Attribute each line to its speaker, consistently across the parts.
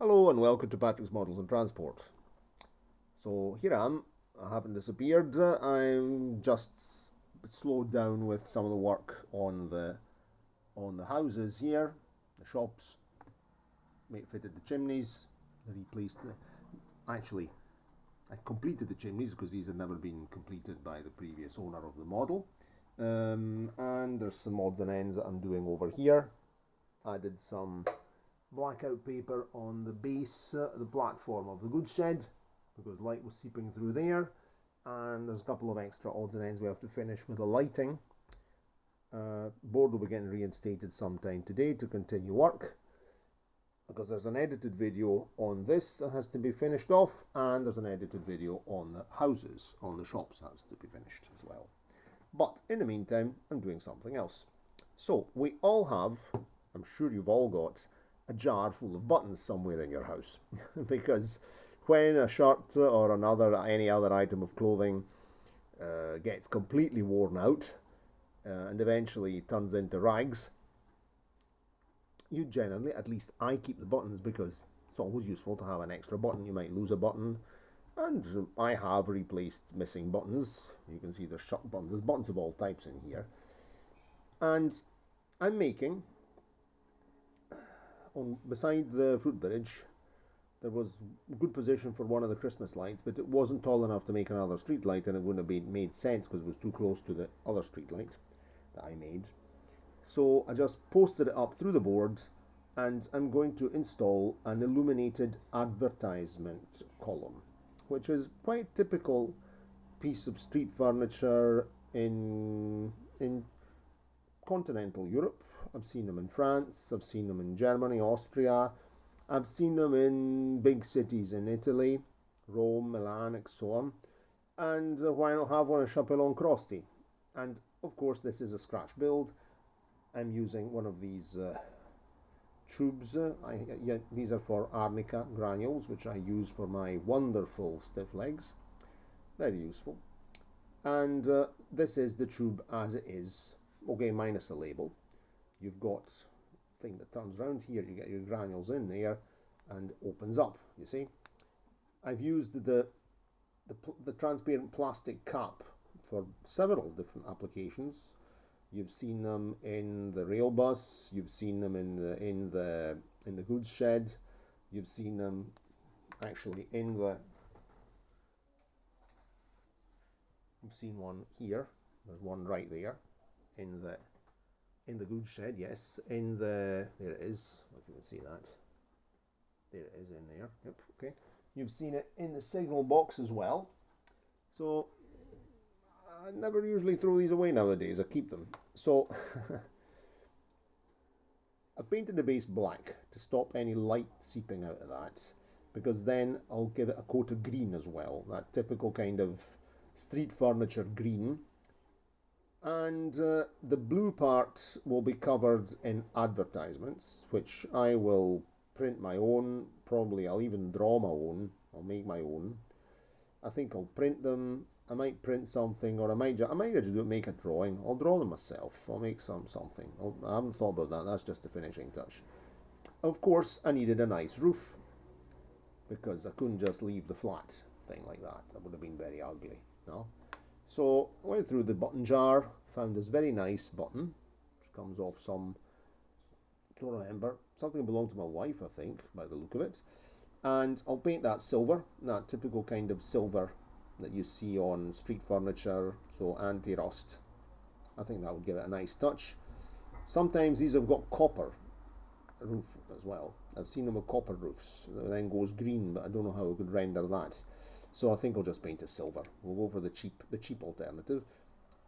Speaker 1: Hello and welcome to Patrick's Models and Transport. So here I am, I haven't disappeared. I'm just slowed down with some of the work on the houses here, the shops. Fitted the chimneys, replaced the. Actually, I completed the chimneys because these had never been completed by the previous owner of the model. And there's some odds and ends that I'm doing over here. I did some blackout paper on the base, the platform of the goods shed, because light was seeping through there, and there's a couple of extra odds and ends we have to finish with the lighting. Board will be getting reinstated sometime today to continue work, because there's an edited video on this that has to be finished off, and there's an edited video on the houses, on the shops has to be finished as well. But in the meantime, I'm doing something else. So we all have, I'm sure you've all got, a jar full of buttons somewhere in your house because when a shirt or any other item of clothing gets completely worn out and eventually turns into rags, you generally, at least I keep the buttons because it's always useful to have an extra button. You might lose a button, and I have replaced missing buttons. You can see there's shut buttons, there's buttons of all types in here, and I'm making beside the fruit bridge, there was a good position for one of the Christmas lights, but it wasn't tall enough to make another street light, and it wouldn't have made sense because it was too close to the other street light that I made. So I just posted it up through the board, and I'm going to install an illuminated advertisement column, which is quite typical piece of street furniture in continental Europe. I've seen them in France, I've seen them in Germany, Austria, I've seen them in big cities in Italy, Rome, Milan, and so on. And why not have one in Chapelon-Crosti? And of course this is a scratch build. I'm using one of these tubes. These are for arnica granules, which I use for my wonderful stiff legs. Very useful. And this is the tube as it is. Okay, minus the label. You've got a thing that turns around here, you get your granules in there and opens up, you see. I've used the transparent plastic cap for several different applications. You've seen them in the rail bus, you've seen them in the goods shed, you've seen them actually you've seen one here, there's one right there. In the goods shed, yes, there it is, if you can see that, there it is in there, yep, okay. You've seen it in the signal box as well, so I never usually throw these away nowadays, I keep them. So I painted the base black to stop any light seeping out of that, because then I'll give it a coat of green as well, that typical kind of street furniture green. And the blue part will be covered in advertisements, which I will print my own. Probably I'll even draw my own. I'll make my own. I think I'll print them. I might print something, or I might just make a drawing. I'll draw them myself. I'll make something. I haven't thought about that. That's just a finishing touch. Of course, I needed a nice roof, because I couldn't just leave the flat thing like that. That would have been very ugly. No. So I went through the button jar, found this very nice button, which comes off some, don't remember, something belonged to my wife, I think, by the look of it. And I'll paint that silver, that typical kind of silver that you see on street furniture, so anti-rust. I think that would give it a nice touch. Sometimes these have got copper roof as well. I've seen them with copper roofs, that then goes green, but I don't know how I could render that. So I think I'll just paint it silver. We'll go for the cheap alternative.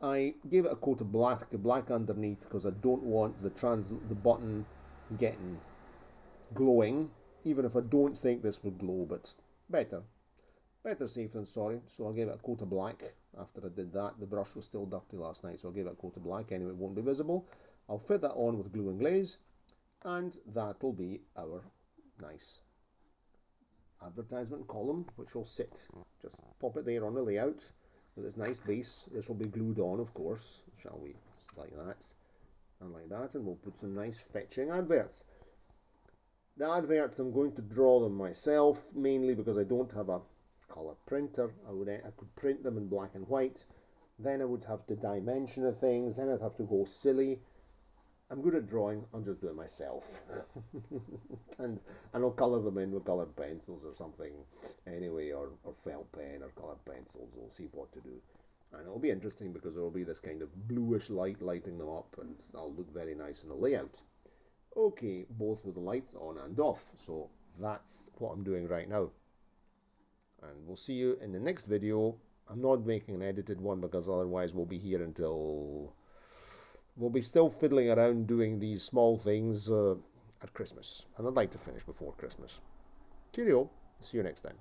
Speaker 1: I gave it a coat of black underneath, because I don't want the button getting glowing, even if I don't think this would glow, but better safe than sorry. So I'll give it a coat of black. After I did that, the brush was still dirty last night, so I'll give it a coat of black anyway, it won't be visible. I'll fit that on with glue and glaze, and that'll be our nice advertisement column, which will sit. Just pop it there on the layout with this nice base. This will be glued on, of course, shall we? Just like that and like that, and we'll put some nice fetching adverts. The adverts, I'm going to draw them myself, mainly because I don't have a colour printer. I could print them in black and white. Then I would have to dimension of things. Then I'd have to go silly. I'm good at drawing. I'll just do it myself. and I'll colour them in with coloured pencils or something anyway, or felt pen or coloured pencils. We'll see what to do. And it'll be interesting because there will be this kind of bluish light lighting them up, and they'll look very nice in the layout. Okay, both with the lights on and off. So that's what I'm doing right now. And we'll see you in the next video. I'm not making an edited one because otherwise we'll be here until... We'll be still fiddling around doing these small things at Christmas. And I'd like to finish before Christmas. Cheerio. See you next time.